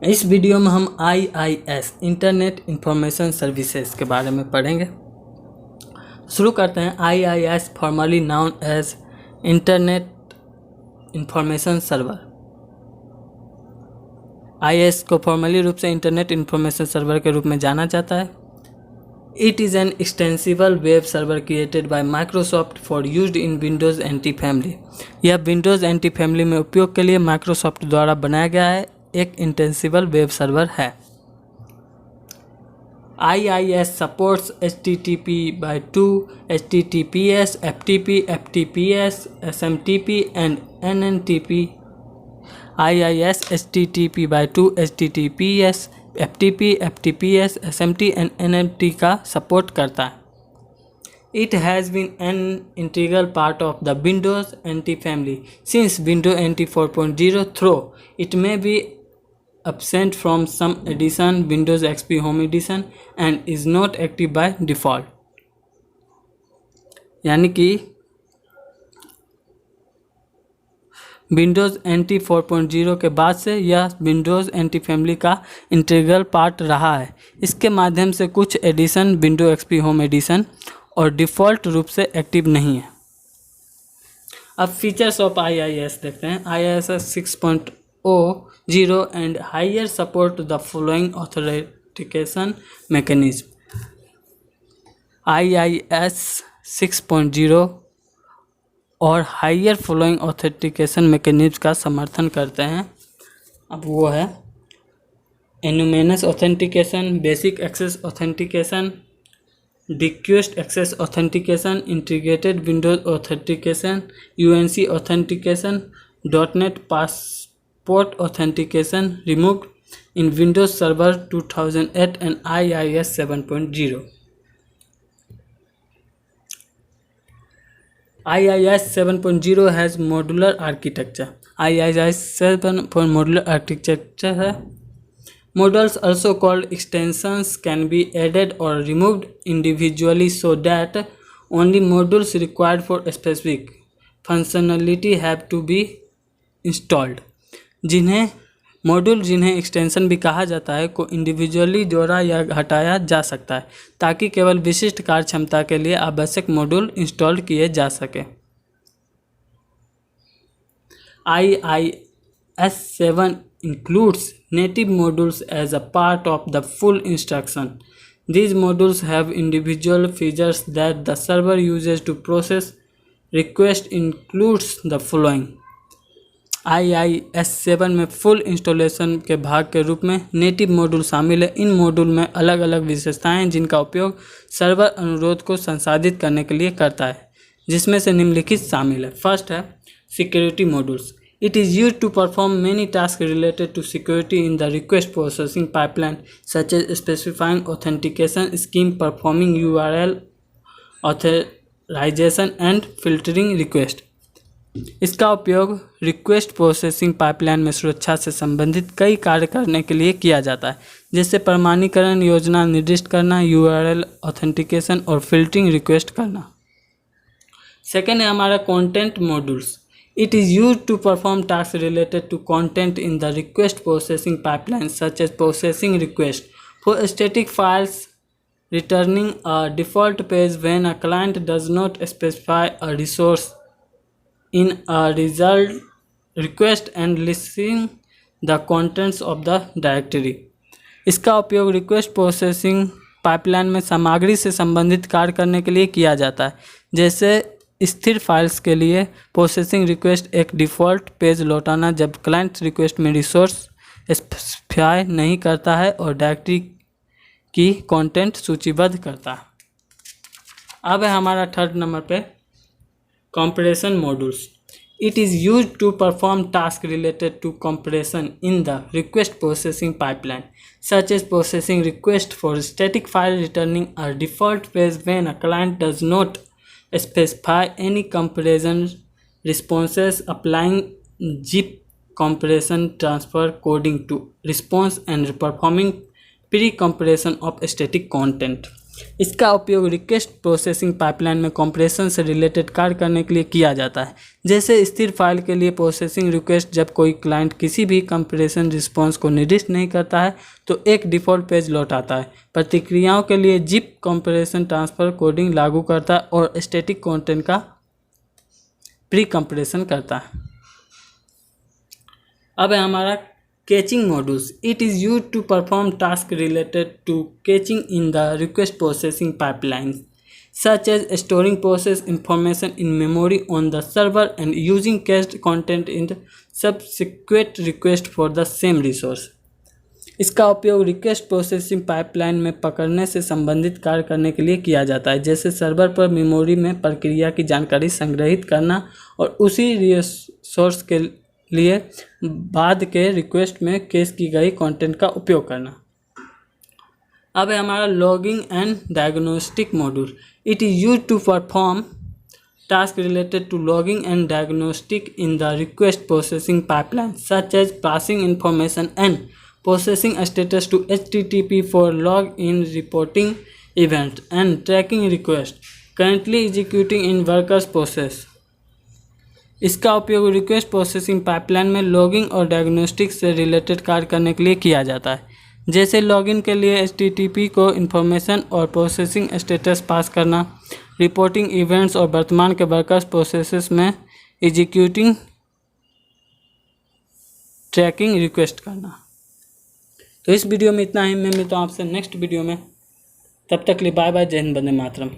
इस वीडियो में हम IIS इंटरनेट इंफॉर्मेशन सर्विसेज के बारे में पढ़ेंगे। शुरू करते हैं। IIS formerly known as internet information server. IIS को फॉर्मली रूप से इंटरनेट इंफॉर्मेशन सर्वर के रूप में जाना जाता है। It is an extensible web server created by Microsoft for used in Windows NT family. यह विंडोज़ NT फैमिली में उपयोग के लिए माइक्रोसॉफ्ट द्वारा बनाया गया है एक इंटेंसिबल वेब सर्वर है। IIS supports HTTP/2, HTTPS, FTP, FTPS, SMTP and NNTP। IIS HTTP/2, HTTPS, FTP, FTPS, SMT and NNT का सपोर्ट करता है। It has been an integral part of the Windows NT family since Windows NT 4.0, though it may be absent from some edition, Windows XP Home Edition, and is not active by default। यानी कि Windows NT 4.0 के बाद से यह Windows NT family का integral part रहा है। इसके माध्यम से कुछ edition Windows XP Home edition और डिफ़ॉल्ट रूप से एक्टिव नहीं है। अब फीचर्स ऑफ IIS देखते हैं। IIS 6.0 and higher support the following authentication mechanism। IIS 6.0 और हायर फॉलोइंग ऑथेंटिकेशन मैकेनिज्म का समर्थन करते हैं। अब वो है anonymous authentication, basic access authentication, request access authentication, integrated Windows authentication, UNC authentication, .NET passport authentication removed in Windows server 2008 and IIS 7.0। IIS 7.0 has modular architecture। IIS 7 modular architecture है। Modules also called extensions can be added or removed individually so that only modules required for specific functionality have to be installed। जिन्हें extension भी कहा जाता है को individually जोड़ा या हटाया जा सकता है ताकि केवल विशिष्ट कार्य क्षमता के लिए आवश्यक मॉड्यूल इंस्टॉल किए जा सके। IIS 7 includes native modules as a part of the full instruction। These modules have individual features that the server uses to process request includes the following। IIS 7 में फुल इंस्टॉलेशन के भाग के रूप में native module शामिल है। इन module में अलग अलग विशेषताएं हैं जिनका उपयोग सर्वर अनुरोध को संसाधित करने के लिए करता है, जिसमें से निम्नलिखित शामिल है। फर्स्ट है security modules. It is used to perform many task related to security in the request processing pipeline such as specifying authentication scheme, performing URL authorisation and filtering request. इसका उपयोग रिक्वेस्ट प्रोसेसिंग पाइपलाइन में सुरक्षा से संबंधित कई कार्य करने के लिए किया जाता है, जैसे प्रमाणीकरण योजना निर्दिष्ट करना, URL ऑथेंटिकेशन और फिल्टरिंग रिक्वेस्ट करना। सेकेंड है हमारा content modules. It is used to perform task related to content in the request processing pipeline such as processing request for static files, returning a default page when a client does not specify a resource in a result request and listing the contents of the directory। इसका उपयोग request processing pipeline में सामग्री से संबंधित कार्य करने के लिए किया जाता है, जैसे स्थिर फाइल्स के लिए प्रोसेसिंग रिक्वेस्ट एक डिफ़ॉल्ट पेज लौटाना जब क्लाइंट रिक्वेस्ट में रिसोर्स स्पेसिफाई नहीं करता है और डायरेक्टरी की कंटेंट सूचीबद्ध करता है। अब है हमारा थर्ड नंबर पे compression modules। It is used to perform tasks related to compression in the request processing pipeline, such as processing request for static file, returning a default page when a client does not specify any compression responses, applying zip compression transfer coding to response and performing pre compression of static content. इसका उपयोग request processing pipeline में compression से related कार्य करने के लिए किया जाता है। जैसे स्थिर फाइल के लिए प्रोसेसिंग रिक्वेस्ट, जब कोई क्लाइंट किसी भी कंप्रेशन रिस्पॉन्स को निर्दिष्ट नहीं करता है तो एक डिफ़ॉल्ट पेज लौटाता है। प्रतिक्रियाओं के लिए जिप कंप्रेशन ट्रांसफ़र कोडिंग लागू करता है और स्टैटिक कंटेंट का प्री कंप्रेशन करता है। अब है हमारा caching modules. It is use to perform task related to caching in the request processing pipeline, such as storing process information in memory on the server and using cached content in the subsequent request for the same resource। इसका उपयोग request processing pipeline में पकड़ने से संबंधित कार्य करने के लिए किया जाता है, जैसे सर्वर पर मेमोरी में प्रक्रिया की जानकारी संग्रहित करना और उसी रिसोर्स के लिए बाद के रिक्वेस्ट में कैश की गई कंटेंट का उपयोग करना। अब है हमारा logging and diagnostic module. It is use to perform task related to logging and diagnostic in the request processing pipeline, such as passing information and processing status to HTTP for log in reporting event and tracking request currently executing in workers process. इसका उपयोग request processing pipeline में logging और diagnostic से related कार्य करने के लिए किया जाता है, जैसे लॉगिन के लिए HTTP को इन्फॉर्मेशन और प्रोसेसिंग स्टेटस पास करना, रिपोर्टिंग इवेंट्स और वर्तमान के वर्कर्स प्रोसेसेस में एग्जीक्यूटिंग ट्रैकिंग रिक्वेस्ट करना। तो इस वीडियो में इतना ही। मैं मिलता हूँ आपसे नेक्स्ट वीडियो में। तब तक के लिए बाय बाय। जय हिंद, वंदे मातरम।